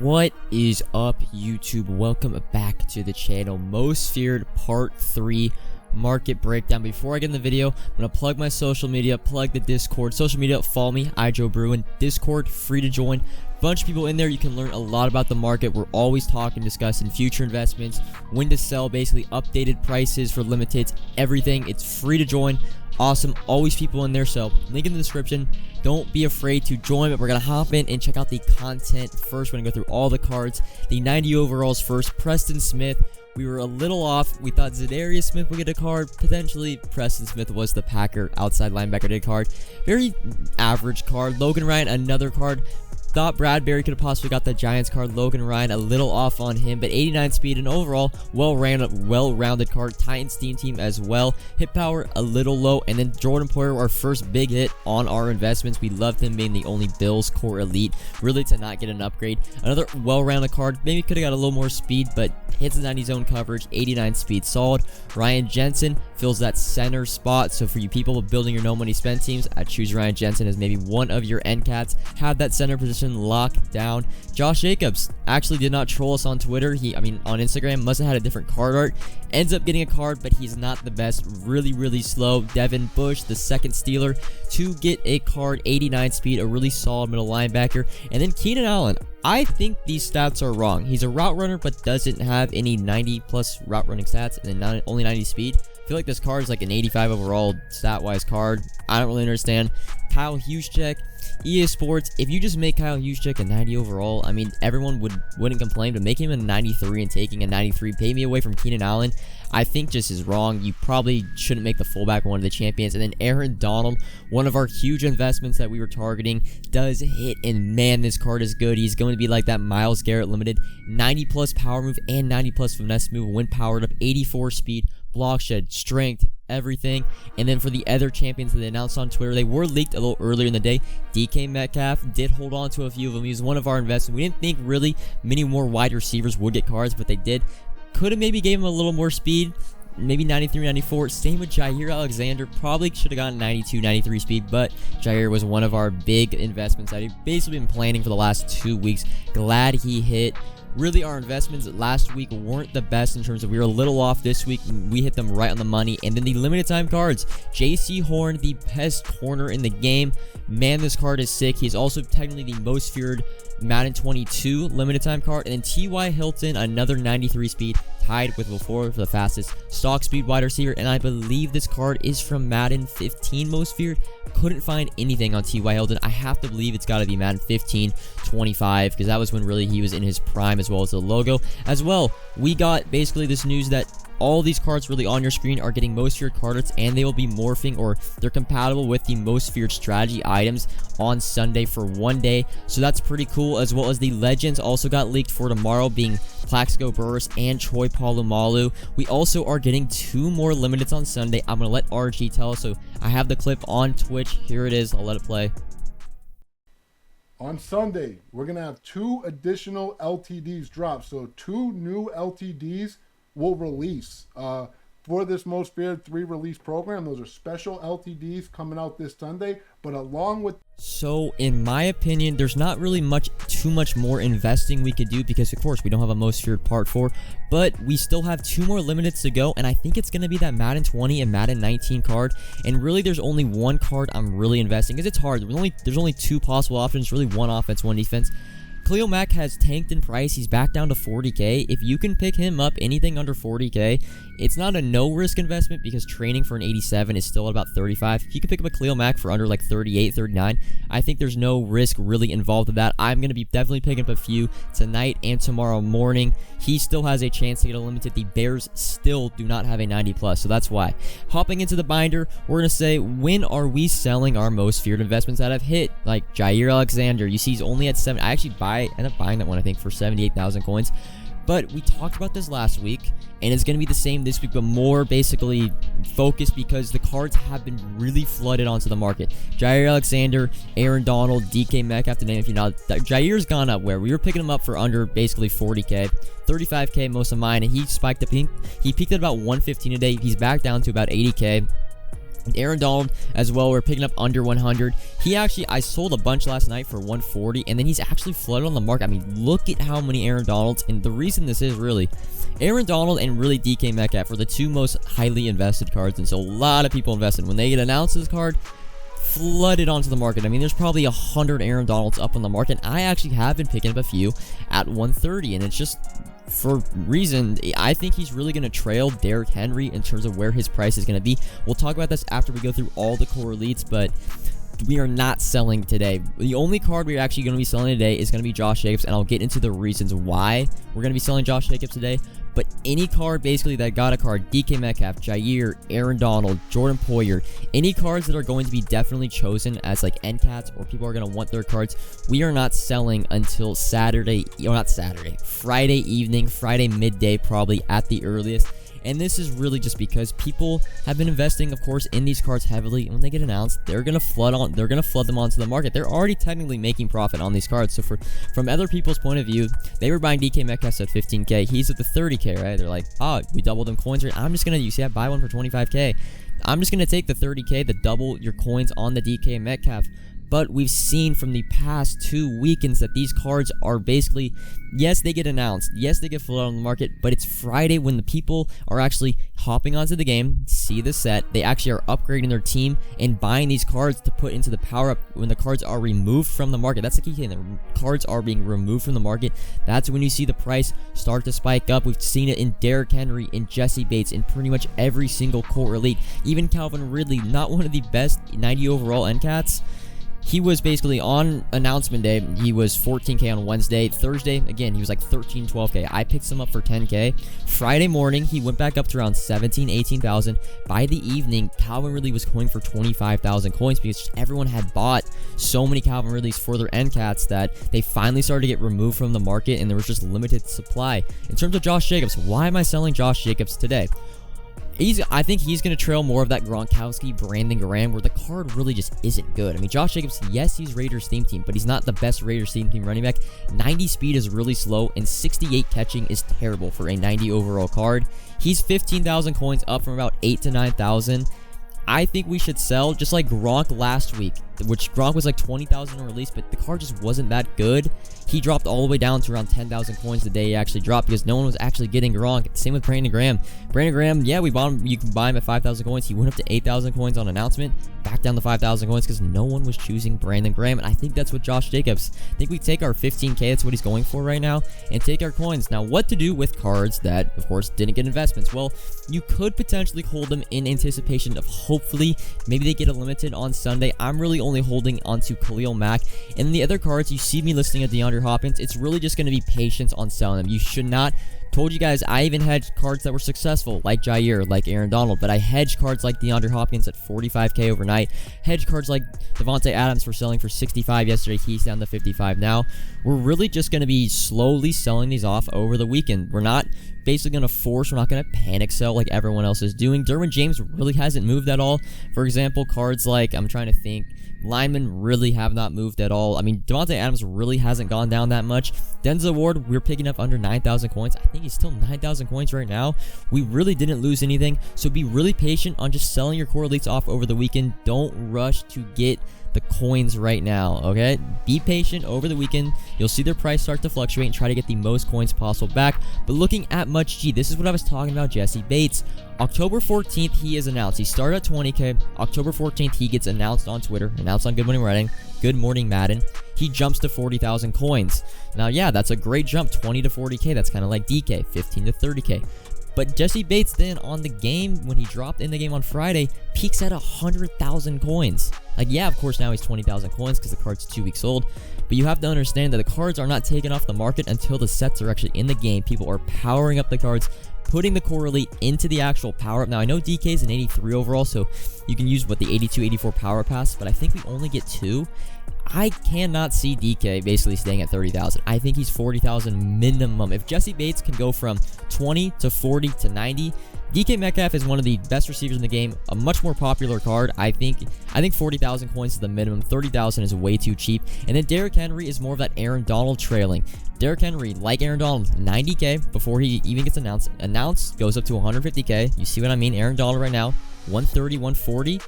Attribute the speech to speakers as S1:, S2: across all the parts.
S1: What is up, YouTube? Welcome back to the channel. Most Feared Part 3 market breakdown. Before I get in the video, I'm gonna plug my social media, plug the Discord. Social media, follow me, iJoeBruin. Discord, free to join. Bunch of people in there. You can learn a lot about the market. We're always talking, discussing future investments, when to sell, basically updated prices for limiteds, everything. It's free to join. Awesome, always people in there, so link in the description. Don't be afraid to join, but we're gonna hop in and check out the content first. We're gonna go through all the cards. The 90 overalls first. Preston Smith, we were a little off. We thought Zadarius Smith would get a card, potentially. Preston Smith was the Packer outside linebacker did card. Very average card. Logan Ryan, another card. Thought Bradbury could have possibly got the Giants card. Logan Ryan, a little off on him, but 89 speed and overall well-rounded card. Titans team as well. Hit power a little low, and then Jordan Poyer, our first big hit on our investments. We loved him being the only Bills core elite, really to not get an upgrade. Another well-rounded card. Maybe could have got a little more speed, but hits the 90 zone coverage. 89 speed, solid. Ryan Jensen fills that center spot. So for you people building your no money spend teams, I choose Ryan Jensen as maybe one of your end cats. Have that center position locked down. Josh Jacobs actually did not troll us on Twitter. On Instagram, must have had a different card art. Ends up getting a card, but he's not the best. Really slow. Devin Bush, the second Steeler, to get a card. 89 speed, a really solid middle linebacker. And then Keenan Allen. I think these stats are wrong. He's a route runner, but doesn't have any 90 plus route running stats, and then only 90 speed. I feel like this card is like an 85 overall stat-wise card. I don't really understand. Kyle Juszczyk, EA Sports, if you just make Kyle Juszczyk a 90 overall, I mean, everyone wouldn't complain, but making him a 93 and taking a 93, pay me away from Keenan Allen, I think just is wrong. You probably shouldn't make the fullback one of the champions. And then Aaron Donald, one of our huge investments that we were targeting, does hit, and man, this card is good. He's going to be like that Myles Garrett limited, 90 plus power move and 90 plus finesse move when powered up, 84 speed, block shed, strength, everything. And then for the other champions that they announced on Twitter, they were leaked a little earlier in the day. DK Metcalf did hold on to a few of them. He was one of our investments. We didn't think really many more wide receivers would get cards, but they did. Could have maybe gave him a little more speed, maybe 93, 94. Same with Jaire Alexander. Probably should have gotten 92, 93 speed, but Jaire was one of our big investments that he'd basically been planning for the last 2 weeks. Glad he hit. Really, our investments last week weren't the best in terms of we were a little off this week. We hit them right on the money. And then the limited time cards. Jaycee Horn, the best corner in the game. Man, this card is sick. He's also technically the most feared Madden 22 limited time card. And then T.Y. Hilton, another 93 speed, tied with before for the fastest stock speed wide receiver. And I believe this card is from Madden 15 most feared. Couldn't find anything on T.Y. Hilton. I have to believe it's got to be Madden 15, 25, because that was when really he was in his prime, as well as the logo. As well, we got basically this news that all these cards really on your screen are getting most feared card arts, and they will be morphing, or they're compatible with the most feared strategy items on Sunday for 1 day. So that's pretty cool. As well as the legends also got leaked for tomorrow, being Plaxico Burress and Troy Polamalu. We also are getting 2 more limiteds on Sunday. I'm going to let RG tell us. So I have the clip on Twitch. Here it is. I'll let it play.
S2: On Sunday, we're going to have 2 additional LTDs drop. So 2 new LTDs will release for this Most Feared 3 release program. Those are special LTDs coming out this Sunday, but along with...
S1: So in my opinion, there's not really too much more investing we could do, because of course we don't have a Most Feared Part 4, but we still have 2 more limiteds to go, and I think it's going to be that Madden 20 and Madden 19 card. And really there's only one card I'm really investing, because it's hard. There's only 2 possible options, really 1 offense, 1 defense. Khalil Mack has tanked in price. He's back down to 40K. If you can pick him up anything under 40K, it's not a no-risk investment, because training for an 87 is still at about 35. If you can pick up a Khalil Mack for under like 38, 39, I think there's no risk really involved with that. I'm going to be definitely picking up a few tonight and tomorrow morning. He still has a chance to get a limited. The Bears still do not have a 90 plus, so that's why. Hopping into the binder, we're going to say, when are we selling our most feared investments that have hit? Like Jaire Alexander, you see he's only at 7. I actually end up buying that one, I think, for 78,000 coins. But we talked about this last week, and it's going to be the same this week, but more basically focused, because the cards have been really flooded onto the market. Jaire Alexander, Aaron Donald, DK Metcalf, to name a few. Now, Jaire's gone up where we were picking him up for under basically 40K, 35K most of mine, and he spiked up. He peaked at about 115 a day. He's back down to about 80K. Aaron Donald as well, we're picking up under 100. He actually, I sold a bunch last night for 140, and then he's actually flooded on the market. I mean, look at how many Aaron Donalds, and the reason this is really, Aaron Donald and really DK Metcalf are the two most highly invested cards, and so a lot of people invested. When they get announced this card, flooded onto the market. I mean, there's probably 100 Aaron Donalds up on the market. I actually have been picking up a few at 130, and it's just for reason, I think he's really going to trail Derrick Henry in terms of where his price is going to be. We'll talk about this after we go through all the core elites, but we are not selling today. The only card we're actually going to be selling today is going to be Josh Jacobs, and I'll get into the reasons why we're going to be selling Josh Jacobs today. But any card basically that got a card, DK Metcalf, Jaire, Aaron Donald, Jordan Poyer, any cards that are going to be definitely chosen as like end cats or people are going to want their cards, we are not selling until Saturday, or not Saturday, Friday evening, Friday midday probably at the earliest. And this is really just because people have been investing, of course, in these cards heavily. And when they get announced, they're gonna flood them onto the market. They're already technically making profit on these cards. So from other people's point of view, they were buying DK Metcalf at 15K. He's at the 30K, right? They're like, oh, we doubled them coins. I'm just gonna, you see, I buy one for 25K. I'm just gonna take the 30K to double your coins on the DK Metcalf. But we've seen from the past 2 weekends that these cards are basically, yes, they get announced, yes, they get flooded on the market, but it's Friday when the people are actually hopping onto the game, see the set, they actually are upgrading their team and buying these cards to put into the power-up when the cards are removed from the market. That's the key thing, the cards are being removed from the market. That's when you see the price start to spike up. We've seen it in Derrick Henry, in Jesse Bates, in pretty much every single core elite. Even Calvin Ridley, not one of the best 90 overall end cats. He was basically on announcement day, he was 14K on Wednesday. Thursday, again, he was like 13, 12K. I picked him up for 10K. Friday morning, he went back up to around 17, 18,000. By the evening, Calvin Ridley was going for 25,000 coins because just everyone had bought so many Calvin Ridleys for their end cats that they finally started to get removed from the market and there was just limited supply. In terms of Josh Jacobs, why am I selling Josh Jacobs today? I think he's going to trail more of that Gronkowski, Brandon Graham, where the card really just isn't good. I mean, Josh Jacobs, yes, he's Raiders theme team, but he's not the best Raiders theme team running back. 90 speed is really slow, and 68 catching is terrible for a 90 overall card. He's 15,000 coins up from about 8 to 9,000. I think we should sell just like Gronk last week, which Gronk was like 20,000 on release, but the card just wasn't that good. He dropped all the way down to around 10,000 coins the day he actually dropped because no one was actually getting Gronk. Same with Brandon Graham. Brandon Graham, yeah, we bought him. You can buy him at 5,000 coins. He went up to 8,000 coins on announcement, back down to 5,000 coins because no one was choosing Brandon Graham. And I think that's what Josh Jacobs. I think we take our 15K, that's what he's going for right now, and take our coins. Now, what to do with cards that, of course, didn't get investments? Well, you could potentially hold them in anticipation of hopefully maybe they get a limited on Sunday. I'm really only holding onto Khalil Mack. And the other cards, you see me listing at DeAndre Hopkins, it's really just going to be patience on selling them. You should not. Told you guys, I even hedged cards that were successful, like Jaire, like Aaron Donald, but I hedged cards like DeAndre Hopkins at 45K overnight, hedged cards like Devontae Adams for selling for 65 yesterday, he's down to 55 now. We're really just going to be slowly selling these off over the weekend. We're not basically going to force, we're not going to panic sell like everyone else is doing. Derwin James really hasn't moved at all. For example, cards like, I'm trying to think, linemen really have not moved at all. I mean, Devontae Adams really hasn't gone down that much. Denzel Ward, we're picking up under 9,000 coins. I think he's still 9,000 coins right now. We really didn't lose anything, so be really patient on just selling your core elites off over the weekend. Don't rush to get the coins right now, okay? Be patient over the weekend. You'll see their price start to fluctuate and try to get the most coins possible back. But looking at Much G, this is what I was talking about, Jesse Bates. October 14th, he is announced. He started at 20K. October 14th, he gets announced on Twitter, announced on Good Morning Madden. He jumps to 40,000 coins. Now, yeah, that's a great jump, 20 to 40K. That's kind of like DK, 15 to 30K. But Jesse Bates then on the game, when he dropped in the game on Friday, peaks at 100,000 coins. Like, yeah, of course, now he's 20,000 coins because the card's 2 weeks old. But you have to understand that the cards are not taken off the market until the sets are actually in the game. People are powering up the cards, putting the core elite into the actual power up. Now, I know DK is an 83 overall, so you can use, the 82, 84 power pass, but I think we only get 2. I cannot see DK basically staying at 30,000. I think he's 40,000 minimum. If Jesse Bates can go from 20 to 40 to 90, DK Metcalf is one of the best receivers in the game, a much more popular card. I think 40,000 coins is the minimum. 30,000 is way too cheap. And then Derrick Henry is more of that Aaron Donald trailing. Derrick Henry, like Aaron Donald, 90K before he even gets announced. Announced goes up to 150K. You see what I mean? Aaron Donald right now, 130, 140.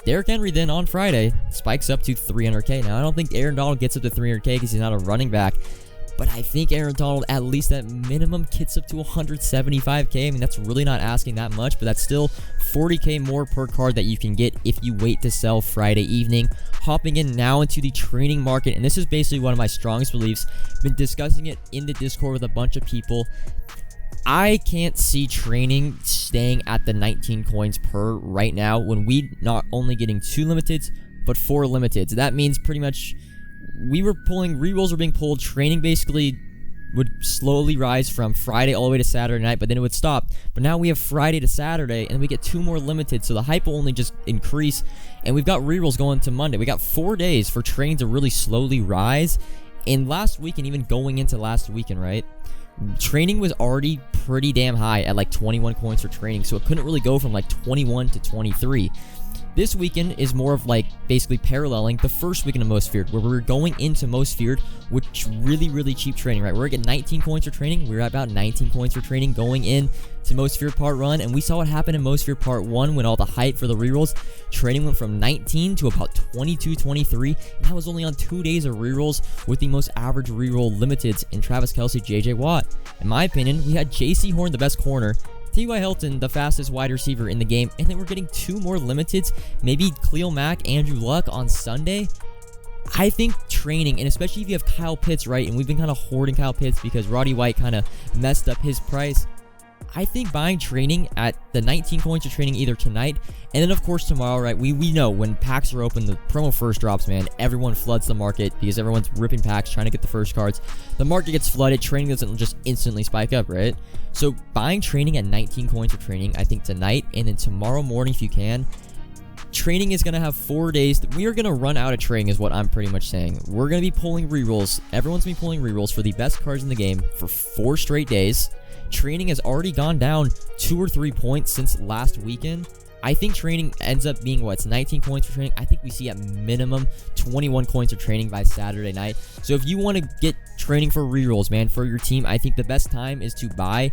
S1: Derrick Henry then on Friday spikes up to 300K. Now, I don't think Aaron Donald gets up to 300K because he's not a running back, but I think Aaron Donald at least at minimum gets up to 175K. I mean, that's really not asking that much, but that's still 40K more per card that you can get if you wait to sell Friday evening. Hopping in now into the training market, and this is basically one of my strongest beliefs. Been discussing it in the Discord with a bunch of people. I can't see training staying at the 19 coins per right now when we not only getting 2 limiteds, but 4 limiteds. That means pretty much we were pulling, rerolls were being pulled, training basically would slowly rise from Friday all the way to Saturday night, but then it would stop. But now we have Friday to Saturday, and we get 2 more limited, so the hype will only just increase, and we've got rerolls going to Monday. We got 4 days for training to really slowly rise, and last week, and even going into last weekend, right? Training was already pretty damn high at like 21 coins for training, so it couldn't really go from like 21 to 23. This weekend is more of like basically paralleling the first weekend of Most Feared, where we were going into Most Feared with really cheap training, right? We're at 19 coins for training. We were at about 19 coins for training going in to Most Feared Part 1, and we saw what happened in Most Feared Part 1 when all the hype for the rerolls. Training went from 19 to about 22, 23, and that was only on 2 days of rerolls with the most average reroll limiteds in Travis Kelce, JJ Watt. In my opinion, we had Jaycee Horn, the best corner, T.Y. Hilton, the fastest wide receiver in the game, and then we're getting 2 more limiteds, maybe Khalil Mack, Andrew Luck on Sunday. I think training, and especially if you have Kyle Pitts, right, and we've been kind of hoarding Kyle Pitts because Roddy White kind of messed up his price, I think buying training at the 19 coins of training either tonight, and then of course tomorrow, right, we know when packs are open, the promo first drops, man, everyone floods the market because everyone's ripping packs, trying to get the first cards. The market gets flooded, training doesn't just instantly spike up, right? So buying training at 19 coins for training, I think tonight, and then tomorrow morning if you can. Training is going to have 4 days. We are going to run out of training is what I'm pretty much saying. We're going to be pulling rerolls. Everyone's going to be pulling rerolls for the best cards in the game for 4 straight days. Training has already gone down 2 or 3 points since last weekend. I think training ends up being, it's 19 coins for training. I think we see at minimum 21 coins for training by Saturday night. So if you want to get training for rerolls, man, for your team, I think the best time is to buy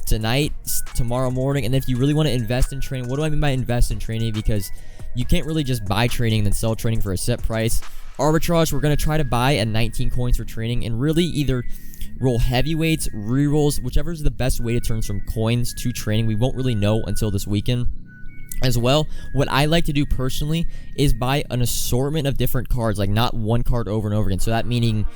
S1: tonight, tomorrow morning. And if you really want to invest in training, what do I mean by invest in training? Because you can't really just buy training and then sell training for a set price. Arbitrage, we're going to try to buy at 19 coins for training and really either roll heavyweights, rerolls, whichever is the best way to turn from coins to training. We won't really know until this weekend. As well, what I like to do personally is buy an assortment of different cards, like not one card over and over again. So that meaning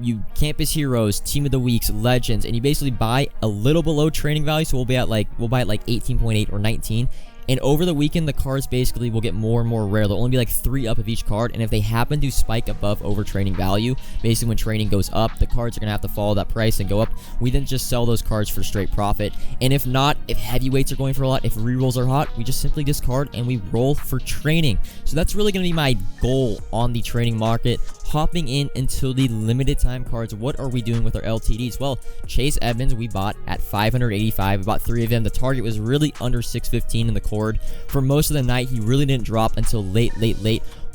S1: you Campus Heroes, Team of the Weeks, Legends, and you basically buy a little below training value. So we'll buy at like 18.8 or 19. And over the weekend, the cards basically will get more and more rare. There'll only be like 3 up of each card. And if they happen to spike above over training value, basically when training goes up, the cards are going to have to follow that price and go up. We then just sell those cards for straight profit. And if not, if heavyweights are going for a lot, if rerolls are hot, we just simply discard and we roll for training. So that's really going to be my goal on the training market. Hopping in until the limited time cards. What are we doing with our LTDs? Well, Chase Edmonds we bought at 585. We bought 3 of them. The target was really under 615 in the cord. For most of the night, he really didn't drop until late.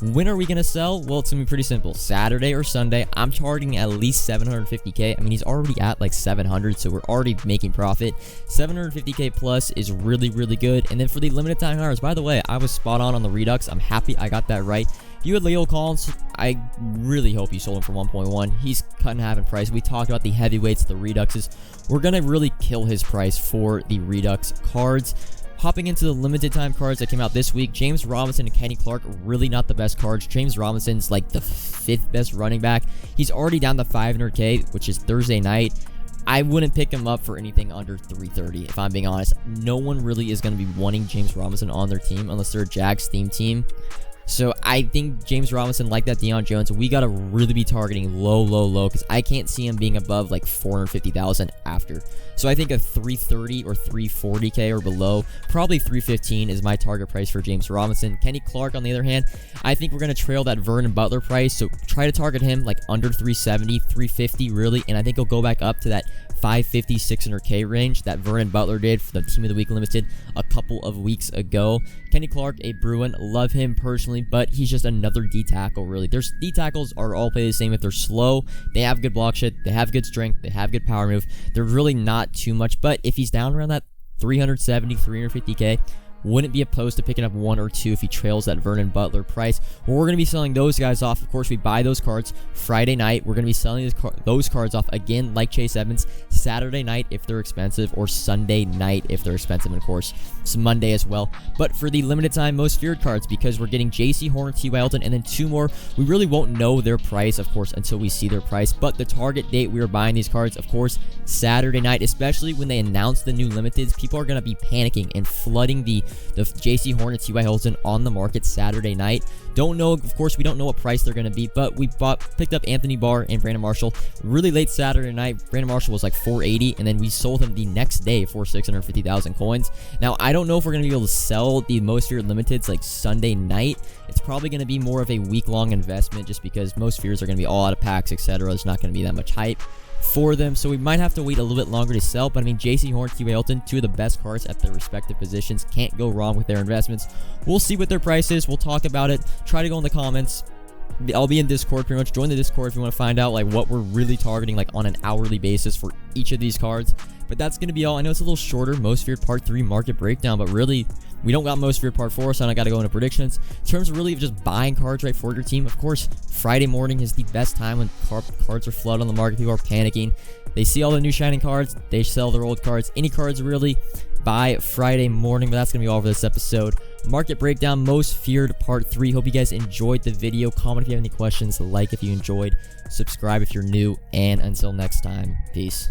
S1: When are we going to sell? Well, it's going to be pretty simple. Saturday or Sunday. I'm targeting at least 750K. I mean, he's already at like 700, so we're already making profit. 750K plus is really good. And then for the limited time hires, by the way, I was spot on the Redux. I'm happy I got that right. You had Leo Collins. I really hope you sold him for 1.1. He's cut in half in price. We talked about the heavyweights, the Reduxes. We're going to really kill his price for the Redux cards. Hopping into the limited time cards that came out this week, James Robinson and Kenny Clark, really not the best cards. James Robinson's like the 5th best running back. He's already down to 500K, which is Thursday night. I wouldn't pick him up for anything under 330, if I'm being honest. No one really is going to be wanting James Robinson on their team unless they're a Jags theme team. So I think James Robinson, like that Deion Jones, we got to really be targeting low because I can't see him being above like 450,000 after. So I think a 330 or 340K or below, probably 315 is my target price for James Robinson. Kenny Clark, on the other hand, I think we're going to trail that Vernon Butler price. So try to target him like under 370, 350 really. And I think he'll go back up to that 550, 600K range that Vernon Butler did for the Team of the Week Limited a couple of weeks ago. Kenny Clark, a Bruin, love him personally, but he's just another D tackle, really. There's D tackles are all play the same. If they're slow, they have good block shit, they have good strength, they have good power move. They're really not too much, but if he's down around that 370, 350K, Wouldn't be opposed to picking up 1 or 2 if he trails that Vernon Butler price. We're going to be selling those guys off. Of course, we buy those cards Friday night. We're going to be selling those cards off again, like Chase Edmonds, Saturday night if they're expensive, or Sunday night if they're expensive, and of course, it's Monday as well. But for the limited time most feared cards, because we're getting Jaycee Horn, T.Y. Hilton, and then 2 more, we really won't know their price, of course, until we see their price. But the target date we are buying these cards, of course, Saturday night, especially when they announce the new limiteds. People are going to be panicking and flooding the Jaycee Horn and T.Y. Hilton on the market Saturday night. Don't know, of course, we don't know what price they're going to be, but we picked up Anthony Barr and Brandon Marshall really late Saturday night. Brandon Marshall was like $480, and then we sold him the next day for 650,000 coins. Now, I don't know if we're going to be able to sell the most feared limiteds like Sunday night. It's probably going to be more of a week-long investment, just because most fears are going to be all out of packs, etc. There's not going to be that much hype for them, so we might have to wait a little bit longer to sell. But I mean, Jaycee Horn, T.Y. Hilton, 2 of the best cards at their respective positions. Can't go wrong with their investments. We'll see what their price is. We'll talk about it. Try to go in the comments. I'll be in Discord pretty much. Join the Discord if you want to find out like what we're really targeting like on an hourly basis for each of these cards. But that's going to be all. I know it's a little shorter, most feared part 3 market breakdown, but really we don't got most feared part 4, so I got to go into predictions. In terms of really just buying cards right for your team, of course, Friday morning is the best time when cards are flooded on the market. People are panicking. They see all the new shining cards. They sell their old cards. Any cards really by Friday morning. But that's going to be all for this episode. Market breakdown, most feared part 3. Hope you guys enjoyed the video. Comment if you have any questions. Like if you enjoyed. Subscribe if you're new. And until next time, peace.